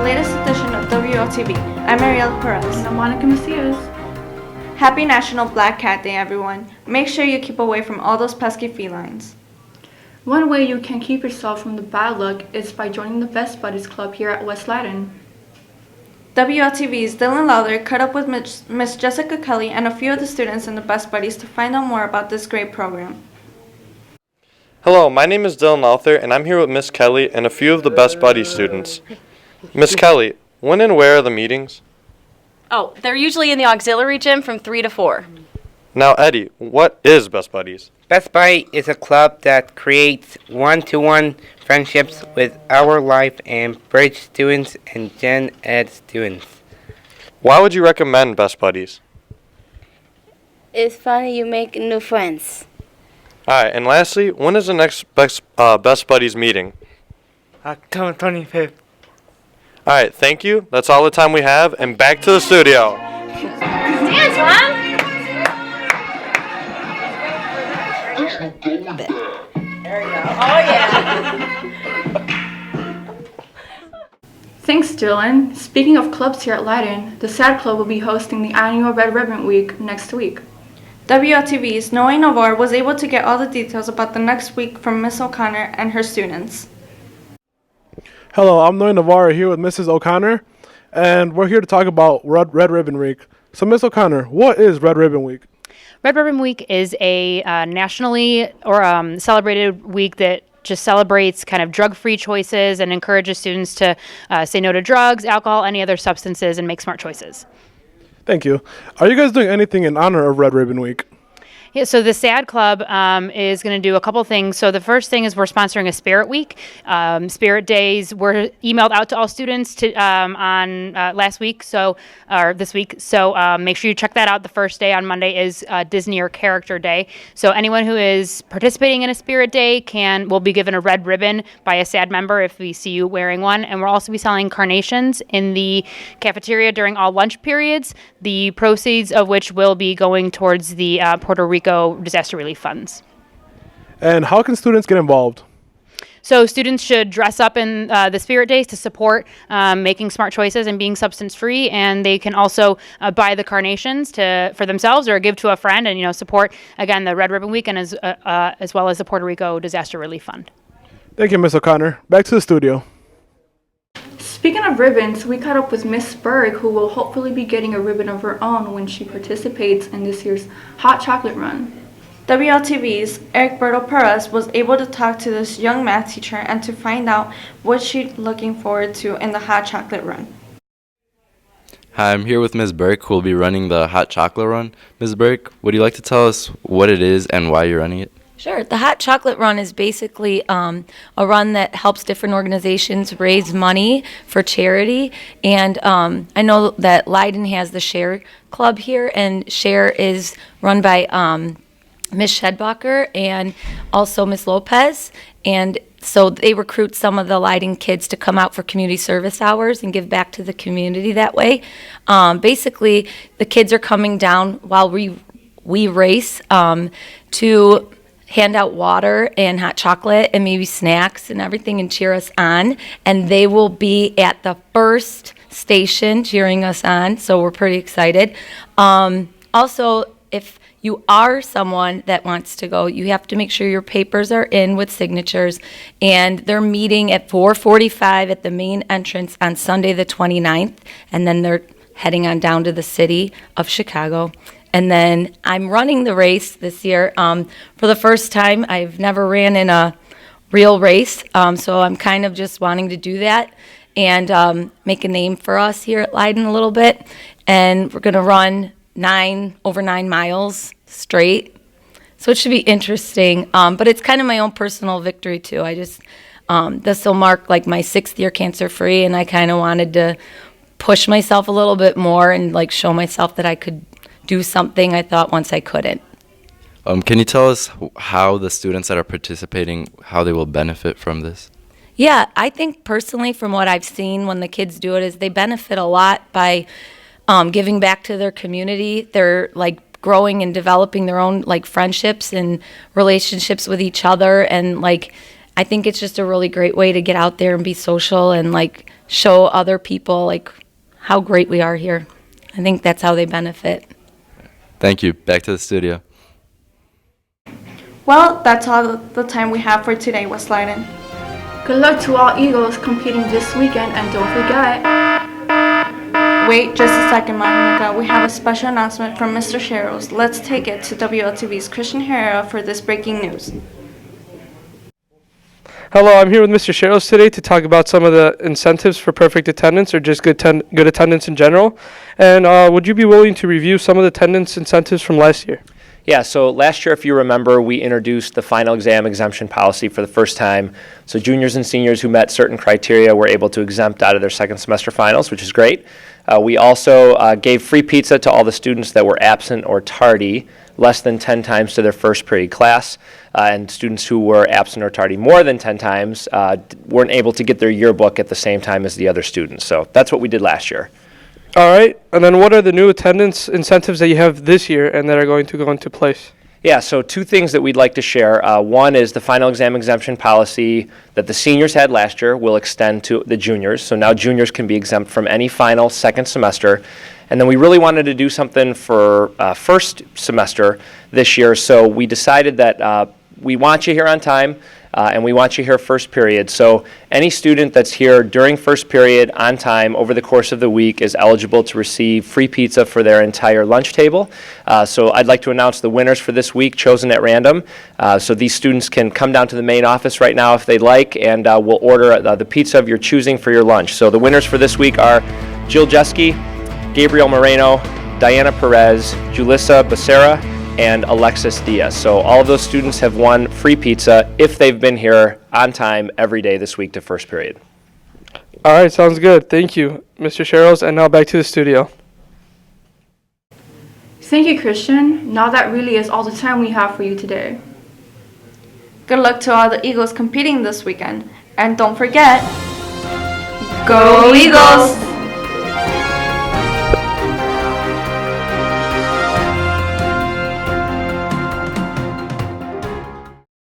latest edition of WLTV. I'm Ariel Perez. And I'm Monica Macias. Happy National Black Cat Day, everyone. Make sure you keep away from all those pesky felines. One way you can keep yourself from the bad luck is by joining the Best Buddies Club here at West Loudoun. WLTV's Dylan Lowther caught up with Miss Jessica Kelly and a few of the students in the Best Buddies to find out more about this great program. Hello, my name is Dylan Lowther, and I'm here with Miss Kelly and a few of the Best Buddies students. Miss Kelly, when and where are the meetings? Oh, they're usually in the auxiliary gym from 3 to 4. Now, Eddie, what is Best Buddies? Best Buddy is a club that creates one-to-one friendships with our life and bridge students and gen ed students. Why would you recommend Best Buddies? It's funny, you make new friends. All right, and lastly, when is the next Best Buddies meeting? October 25th. All right, thank you. That's all the time we have, and back to the studio. Dance, Mom! There we go. Oh, yeah. Thanks, Dylan. Speaking of clubs here at Loudoun, the SAD Club will be hosting the annual Red Ribbon Week next week. WLTV's Noe Navarre was able to get all the details about the next week from Miss O'Connor and her students. Hello, I'm Noe Navarre here with Mrs. O'Connor, and we're here to talk about Red Ribbon Week. So, Miss O'Connor, what is Red Ribbon Week? Red Ribbon Week is a nationally or celebrated week that just celebrates kind of drug-free choices and encourages students to say no to drugs, alcohol, any other substances, and make smart choices. Thank you. Are you guys doing anything in honor of Red Ribbon Week? Yeah, so the SAD Club is going to do a couple things. So the first thing is we're sponsoring a Spirit Week. Spirit Days were emailed out to all students on last week, or this week. So make sure you check that out. The first day on Monday is Disney or Character Day. So anyone who is participating in a Spirit Day will be given a red ribbon by a SAD member if we see you wearing one. And we'll also be selling carnations in the cafeteria during all lunch periods, the proceeds of which will be going towards the Puerto Rico disaster relief funds. And how can students get involved? So students should dress up in the Spirit Days to support making smart choices and being substance free, and they can also buy the carnations for themselves or give to a friend, and support again the Red Ribbon Week and as well as the Puerto Rico Disaster Relief Fund. Thank you, Miss O'Connor. Back to the studio. Speaking of ribbons, we caught up with Miss Berg, who will hopefully be getting a ribbon of her own when she participates in this year's Hot Chocolate Run. WLTV's Eric Berto Perez was able to talk to this young math teacher and to find out what she's looking forward to in the Hot Chocolate Run. Hi, I'm here with Ms. Burke, who will be running the Hot Chocolate Run. Ms. Burke, would you like to tell us what it is and why you're running it? Sure. The Hot Chocolate Run is basically a run that helps different organizations raise money for charity. And I know that Leiden has the Share Club here, and Share is run by Miss Shedbacher and also Miss Lopez. And so they recruit some of the Leiden kids to come out for community service hours and give back to the community that way. Basically, the kids are coming down while we race to hand out water and hot chocolate and maybe snacks and everything and cheer us on. And they will be at the first station cheering us on, so we're pretty excited. Also, if you are someone that wants to go, you have to make sure your papers are in with signatures. And they're meeting at 4:45 at the main entrance on Sunday the 29th. And then they're heading on down to the city of Chicago. And then I'm running the race this year. For the first time, I've never ran in a real race, so I'm kind of just wanting to do that and make a name for us here at Leiden a little bit. And we're going to run over 9 miles straight, so it should be interesting. But it's kind of my own personal victory, too. This will mark like my 6th year cancer-free, and I kind of wanted to push myself a little bit more and like show myself that I could do something I thought once I couldn't. Can you tell us how the students that are participating, how they will benefit from this? Yeah, I think personally from what I've seen when the kids do it is they benefit a lot by giving back to their community. They're like growing and developing their own like friendships and relationships with each other, and like I think it's just a really great way to get out there and be social and like show other people like how great we are here. I think that's how they benefit. Thank you. Back to the studio. Well, that's all the time we have for today, West Leiden. Good luck to all Eagles competing this weekend, and don't forget. Wait just a second, Monica. We have a special announcement from Mr. Sherrills. Let's take it to WLTV's Christian Herrera for this breaking news. Hello, I'm here with Mr. Sherrills today to talk about some of the incentives for perfect attendance or just good attendance in general. And would you be willing to review some of the attendance incentives from last year? Yeah, so last year, if you remember, we introduced the final exam exemption policy for the first time. So juniors and seniors who met certain criteria were able to exempt out of their second semester finals, which is great. We also gave free pizza to all the students that were absent or tardy less than 10 times to their first period class. And students who were absent or tardy more than 10 times weren't able to get their yearbook at the same time as the other students. So that's what we did last year. All right. And then what are the new attendance incentives that you have this year and that are going to go into place? Yeah, so two things that we'd like to share. One is the final exam exemption policy that the seniors had last year will extend to the juniors. So now juniors can be exempt from any final second semester. And then we really wanted to do something for first semester this year. So we decided that we want you here on time. And we want you here first period. So any student that's here during first period on time over the course of the week is eligible to receive free pizza for their entire lunch table. So I'd like to announce the winners for this week chosen at random. So these students can come down to the main office right now if they'd like, and we'll order the pizza of your choosing for your lunch. So the winners for this week are Jill Jeske, Gabriel Moreno, Diana Perez, Julissa Becerra, and Alexis Diaz. So all of those students have won free pizza if they've been here on time every day this week to first period. All right, sounds good. Thank you, Mr. Sherrills. And now back to the studio. Thank you, Christian. Now that really is all the time we have for you today. Good luck to all the Eagles competing this weekend. And don't forget, go Eagles!